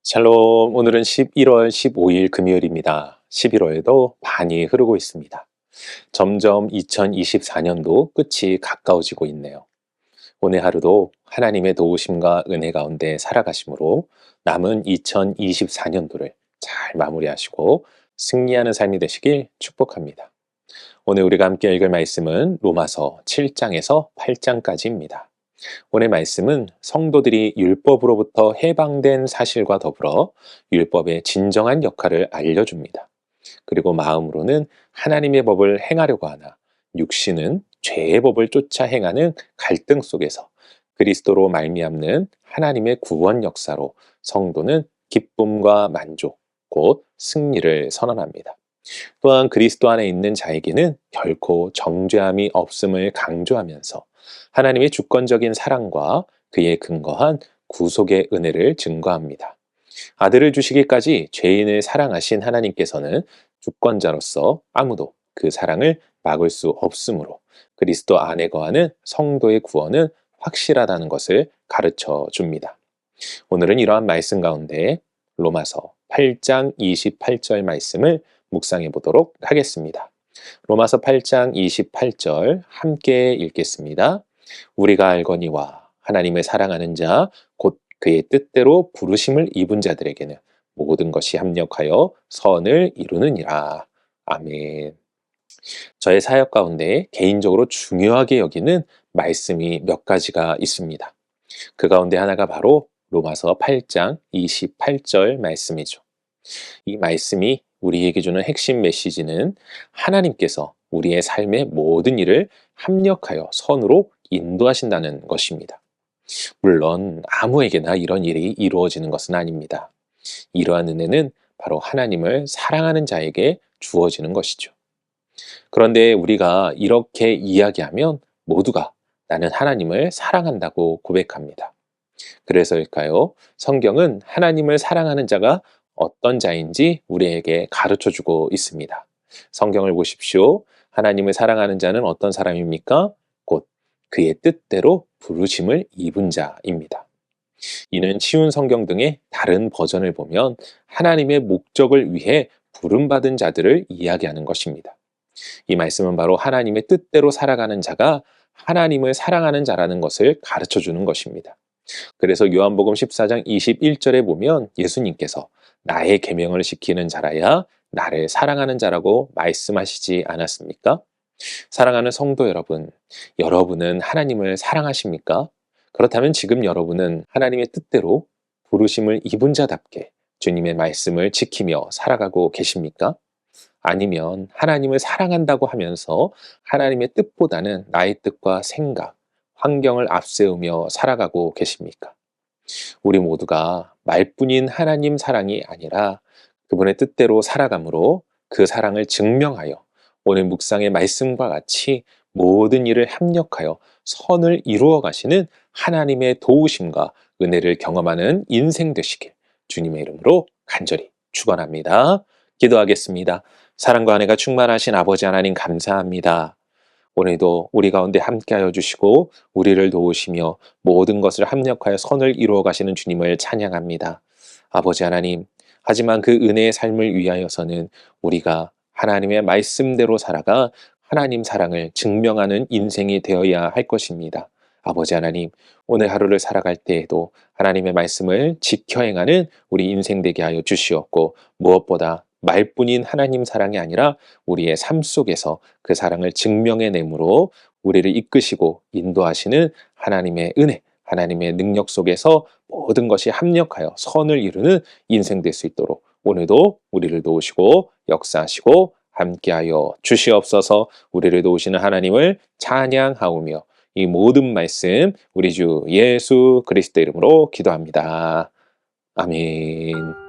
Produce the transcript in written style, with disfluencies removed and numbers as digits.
샬롬, 오늘은 11월 15일 금요일입니다. 11월에도 반이 흐르고 있습니다. 점점 2024년도 끝이 가까워지고 있네요. 오늘 하루도 하나님의 도우심과 은혜 가운데 살아가심으로 남은 2024년도를 잘 마무리하시고 승리하는 삶이 되시길 축복합니다. 오늘 우리가 함께 읽을 말씀은 로마서 7장에서 8장까지입니다. 오늘 말씀은 성도들이 율법으로부터 해방된 사실과 더불어 율법의 진정한 역할을 알려줍니다. 그리고 마음으로는 하나님의 법을 행하려고 하나 육신은 죄의 법을 쫓아 행하는 갈등 속에서 그리스도로 말미암는 하나님의 구원 역사로 성도는 기쁨과 만족, 곧 승리를 선언합니다. 또한 그리스도 안에 있는 자에게는 결코 정죄함이 없음을 강조하면서 하나님의 주권적인 사랑과 그의 근거한 구속의 은혜를 증거합니다. 아들을 주시기까지 죄인을 사랑하신 하나님께서는 주권자로서 아무도 그 사랑을 막을 수 없으므로 그리스도 안에 거하는 성도의 구원은 확실하다는 것을 가르쳐 줍니다. 오늘은 이러한 말씀 가운데 로마서 8장 28절 말씀을 묵상해 보도록 하겠습니다. 로마서 8장 28절 함께 읽겠습니다. 우리가 알거니와 하나님을 사랑하는 자, 곧 그의 뜻대로 부르심을 입은 자들에게는 모든 것이 합력하여 선을 이루느니라. 아멘. 저의 사역 가운데 개인적으로 중요하게 여기는 말씀이 몇 가지가 있습니다. 그 가운데 하나가 바로 로마서 8장 28절 말씀이죠. 이 말씀이 우리에게 주는 핵심 메시지는 하나님께서 우리의 삶의 모든 일을 합력하여 선으로 인도하신다는 것입니다. 물론 아무에게나 이런 일이 이루어지는 것은 아닙니다. 이러한 은혜는 바로 하나님을 사랑하는 자에게 주어지는 것이죠. 그런데 우리가 이렇게 이야기하면 모두가 나는 하나님을 사랑한다고 고백합니다. 그래서일까요? 성경은 하나님을 사랑하는 자가 어떤 자인지 우리에게 가르쳐 주고 있습니다. 성경을 보십시오. 하나님을 사랑하는 자는 어떤 사람입니까? 곧 그의 뜻대로 부르심을 입은 자입니다. 이는 치운 성경 등의 다른 버전을 보면 하나님의 목적을 위해 부름받은 자들을 이야기하는 것입니다. 이 말씀은 바로 하나님의 뜻대로 살아가는 자가 하나님을 사랑하는 자라는 것을 가르쳐 주는 것입니다. 그래서 요한복음 14장 21절에 보면 예수님께서 나의 계명을 지키는 자라야 나를 사랑하는 자라고 말씀하시지 않았습니까? 사랑하는 성도 여러분, 여러분은 하나님을 사랑하십니까? 그렇다면 지금 여러분은 하나님의 뜻대로 부르심을 입은 자답게 주님의 말씀을 지키며 살아가고 계십니까? 아니면 하나님을 사랑한다고 하면서 하나님의 뜻보다는 나의 뜻과 생각, 환경을 앞세우며 살아가고 계십니까? 우리 모두가 말뿐인 하나님 사랑이 아니라 그분의 뜻대로 살아감으로 그 사랑을 증명하여 오늘 묵상의 말씀과 같이 모든 일을 합력하여 선을 이루어 가시는 하나님의 도우심과 은혜를 경험하는 인생 되시길 주님의 이름으로 간절히 축원합니다. 기도하겠습니다. 사랑과 은혜가 충만하신 아버지 하나님 감사합니다. 오늘도 우리 가운데 함께하여 주시고 우리를 도우시며 모든 것을 합력하여 선을 이루어 가시는 주님을 찬양합니다. 아버지 하나님, 하지만 그 은혜의 삶을 위하여서는 우리가 하나님의 말씀대로 살아가 하나님 사랑을 증명하는 인생이 되어야 할 것입니다. 아버지 하나님, 오늘 하루를 살아갈 때에도 하나님의 말씀을 지켜 행하는 우리 인생 되게 하여 주시옵고 무엇보다 말뿐인 하나님 사랑이 아니라 우리의 삶 속에서 그 사랑을 증명해내므로 우리를 이끄시고 인도하시는 하나님의 은혜, 하나님의 능력 속에서 모든 것이 합력하여 선을 이루는 인생 될 수 있도록 오늘도 우리를 도우시고 역사하시고 함께하여 주시옵소서. 우리를 도우시는 하나님을 찬양하오며 이 모든 말씀 우리 주 예수 그리스도 이름으로 기도합니다. 아멘.